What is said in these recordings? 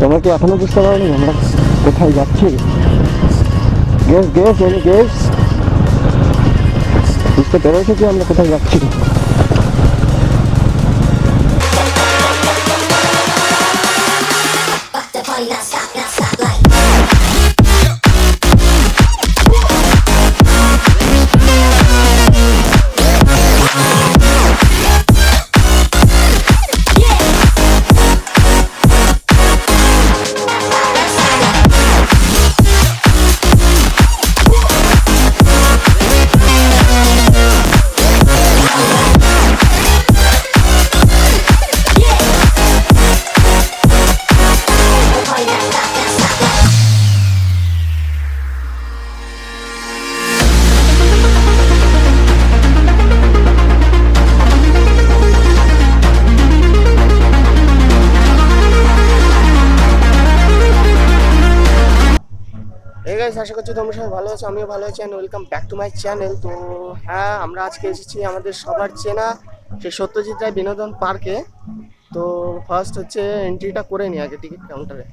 তোমরা কি এখনো বুঝতে পারোনি আমরা কোথায় যাচ্ছি? গেস গেস এনি গেস, বুঝতে পেরেছো কি আমরা কোথায় যাচ্ছি? আশা করছি তোমরা সবাই ভালো আছো, আমিও ভালো আছি। And welcome back to my channel. তো হ্যাঁ, আমরা আজকে এসেছি আমাদের সবার চেনা সেই সত্যজিৎ রায় বিনোদন পার্কে। তো ফার্স্ট হচ্ছে এন্ট্রিটা করে নিই আগে টিকিট কাউন্টারে।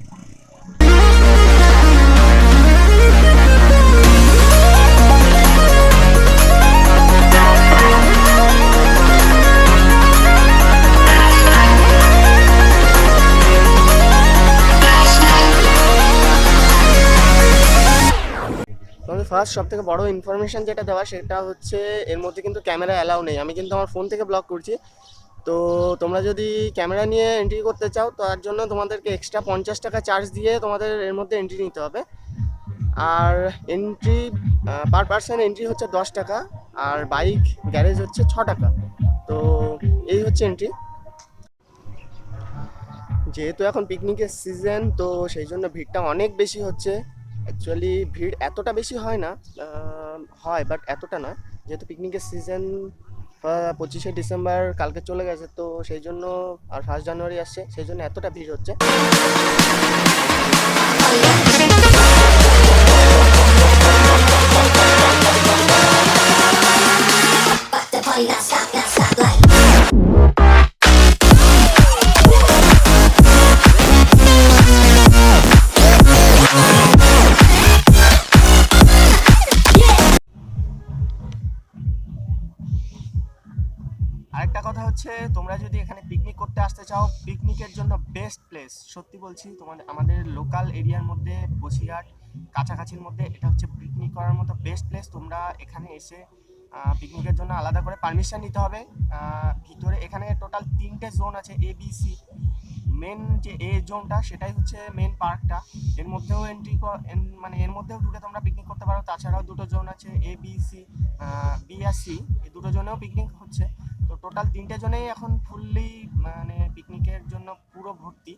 ফার্স্ট সব থেকে বড় ইনফরমেশন যেটা দেওয়া সেটা হচ্ছে এর মধ্যে কিন্তু ক্যামেরা অ্যালাউ নেই। আমি কিন্তু আমার ফোন থেকে ব্লগ করছি। তো তোমরা যদি ক্যামেরা নিয়ে এন্ট্রি করতে চাও তার জন্য তোমাদেরকে এক্সট্রা 50 টাকা চার্জ দিয়ে তোমাদের এর মধ্যে এন্ট্রি নিতে হবে। আর এন্ট্রি পার পার্সন এন্ট্রি হচ্ছে 10 টাকা, আর বাইক গ্যারেজ হচ্ছে 6 টাকা। তো এই হচ্ছে এন্ট্রি। যেহেতু এখন পিকনিকের সিজন, তো সেই জন্য ভিড়টা অনেক বেশি হচ্ছে। অ্যাকচুয়ালি ভিড় এতটা বেশি হয় না, হয় বাট এতটা না। যেহেতু পিকনিকের সিজন 25শে ডিসেম্বর কালকে চলে গেছে, তো সেই জন্য আর 1 জানুয়ারি আসছে, সেই জন্য এতটা ভিড় হচ্ছে। আরেকটা কথা হচ্ছে, তোমরা যদি এখানে পিকনিক করতে আসতে চাও, পিকনিকের জন্য বেস্ট প্লেস, সত্যি বলছি, আমাদের লোকাল এরিয়ার মধ্যে বসিরহাট কাছাকাছির মধ্যে এটা হচ্ছে পিকনিক করার মতো বেস্ট প্লেস। তোমরা এখানে এসে পিকনিকের জন্য আলাদা করে পারমিশন নিতে হবে। ভিতরে এখানে টোটাল 3টে জোন আছে, এ বি সি। মেন যে এ জোনটা সেটাই হচ্ছে মেন পার্কটা। এর মধ্যেও মানে এর মধ্যেও ঢুকে তোমরা পিকনিক করতে পারো। তাছাড়াও 2টো জোন আছে, A B C, B R C, এই 2টো জোনেও পিকনিক হচ্ছে। তো টোটাল 3টে জোনেই এখন ফুললি মানে পিকনিকের জন্য পুরো ভর্তি।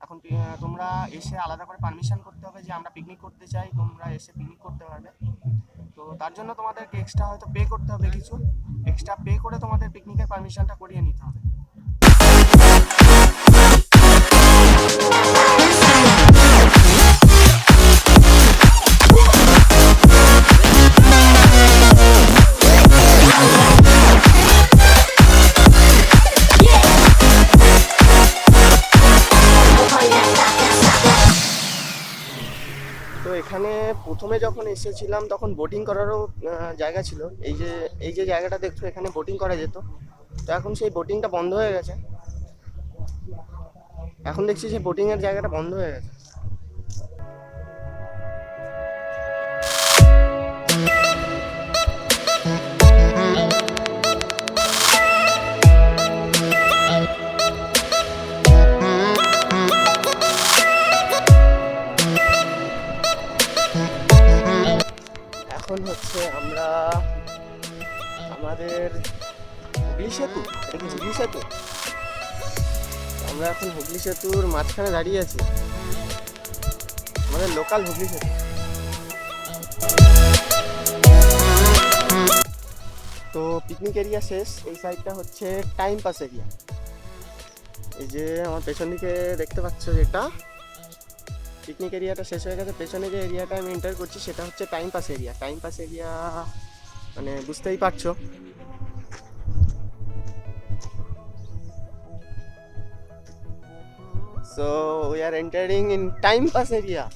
এখন তোমরা এসে আলাদা করে পারমিশন করতে হবে যে আমরা পিকনিক করতে চাই, তোমরা এসে পিকনিক করতে পারবে। তো তার জন্য তোমাদেরকে এক্সট্রা হয়তো পে করতে হবে, কিছু এক্সট্রা পে করে তোমাদের পিকনিকের পারমিশনটা করিয়ে নিতে হবে। তো এখানে প্রথমে যখন এসেছিলাম তখন বোটিং করারও জায়গা ছিল। এই যে জায়গাটা দেখছো, এখানে বোটিং করা যেত। তো এখন সেই বোটিংটা বন্ধ হয়ে গেছে। এখন দেখছি সেই বোটিংয়ের জায়গাটা বন্ধ হয়ে গেছে। এখন হচ্ছে আমরা আমাদের হুগলি সেতু, এটা কি হুগলি সেতু? আমরা এখন হুগলি সেতুর মাঝখানে দাঁড়িয়ে আছি, আমাদের লোকাল হুগলি সেতু। তো পিকনিক এরিয়া শেষ, এই সাইডটা হচ্ছে টাইম পাস এরিয়া। এই যে আমার পেছন দিকে দেখতে পাচ্ছ, যেটা পিকনিক এরিয়াটা শেষ হয়ে গেছে, পেছনে যে এরিয়াটা আমি এন্টার করছি সেটা হচ্ছে time pass area. Time pass area মানে বুঝতেই পারছো। So we are entering in time pass area.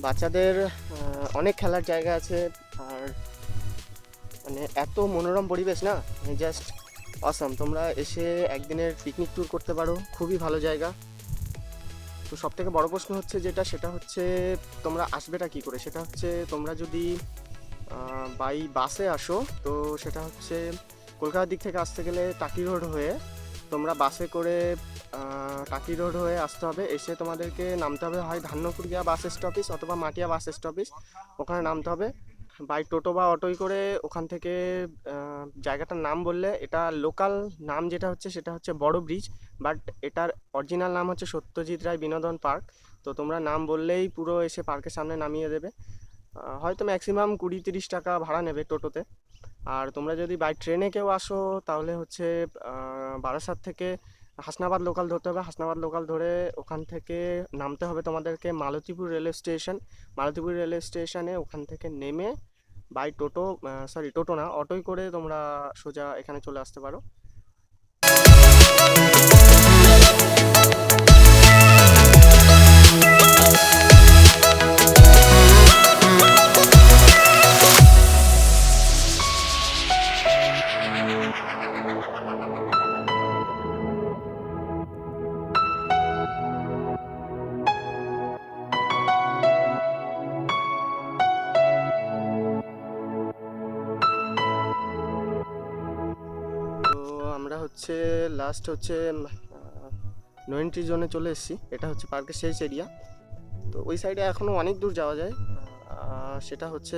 বাচ্চাদের অনেক খেলার জায়গা আছে, আর মানে এত মনোরম পরিবেশ না, জাস্ট অসাম। তোমরা এসে একদিনের পিকনিক ট্যুর করতে পারো, খুবই ভালো জায়গা। তো সব থেকে বড় প্রশ্ন হচ্ছে সেটা হচ্ছে তোমরা আসবেটা কী করে। সেটা হচ্ছে তোমরা যদি বাই বাসে আসো, তো সেটা হচ্ছে কলকাতার দিক থেকে আসতে গেলে টাকি রোড হয়ে তোমরা বাসে করে টাকি রোড হয়ে আসতে হবে। এসে তোমাদেরকে নামতে হবে হয় ধান্যকুড়িয়া বাস স্টপেজ অথবা মাটিয়া বাস স্টপেজ, ওখানে নামতে হবে। বাই টোটো বা অটোই করে ওখান থেকে জায়গাটার নাম বললে, এটা লোকাল নাম যেটা হচ্ছে সেটা হচ্ছে বড় ব্রিজ, বাট এটার অরিজিনাল নাম হচ্ছে সত্যজিৎ রায় বিনোদন পার্ক। তো তোমরা নাম বললেই পুরো এসে পার্কের সামনে নামিয়ে দেবে। হয়তো ম্যাক্সিমাম 20-30 টাকা ভাড়া নেবে টোটোতে। আর তোমরা যদি বাই ট্রেনে কেউ আসো, তাহলে হচ্ছে বারাসাত থেকে হাসনাবাদ লোকাল ধরতে হবে। হাসনাবাদ লোকাল ধরে ওখান থেকে নামতে হবে তোমাদেরকে Malatipur railway station. Malatipur railway স্টেশনে ওখান থেকে নেমে বাই টোটো, টোটো না, অটোই করে তোমরা সোজা এখানে চলে আসতে পারো। আমরা হচ্ছে লাস্ট হচ্ছে নো এন্ট্রি জোনে চলে এসেছি। এটা হচ্ছে পার্কের শেষ এরিয়া। তো ওই সাইডে এখনও অনেক দূর যাওয়া যায়। সেটা হচ্ছে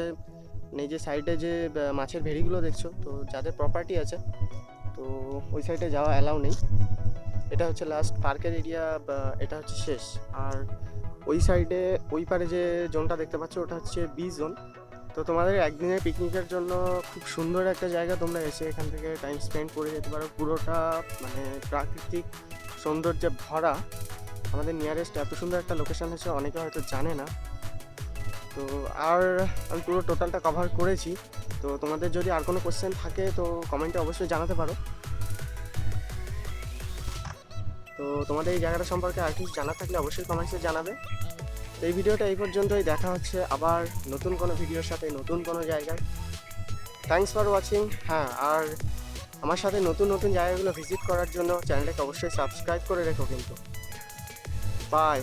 এই যে সাইডে যে মাছের ভেড়িগুলো দেখছো, তো যাদের প্রপার্টি আছে, তো ওই সাইডে যাওয়া অ্যালাউ নেই। এটা হচ্ছে লাস্ট পার্কের এরিয়া, এটা হচ্ছে শেষ। আর ওই সাইডে ওই পারে যে জোনটা দেখতে পাচ্ছ, ওটা হচ্ছে বি জোন। তো তোমাদের একদিনের পিকনিকের জন্য খুব সুন্দর একটা জায়গা, তোমরা এসে এখান থেকে টাইম স্পেন্ড করে যেতে পারো। পুরোটা মানে প্রাকৃতিক সৌন্দর্যে ভরা। আমাদের নিয়ারেস্ট এত সুন্দর একটা লোকেশন হচ্ছে, অনেকে হয়তো জানে না। তো আর আমি পুরো টোটালটা কভার করেছি। তো তোমাদের যদি আর কোনো কোশ্চেন থাকে তো কমেন্টে অবশ্যই জানাতে পারো। তো তোমাদের এই জায়গাটা সম্পর্কে আর কিছু জানা থাকলে অবশ্যই কমেন্টসে জানাবে। তো এই ভিডিওটা এই পর্যন্তই। দেখা হচ্ছে আবার নতুন কোনো ভিডিওর সাথে, নতুন কোনো জায়গায়। Thanks for watching. হ্যাঁ, আর আমার সাথে নতুন নতুন জায়গাগুলো ভিজিট করার জন্য চ্যানেলটাকে অবশ্যই সাবস্ক্রাইব করে রেখো কিন্তু। বাই।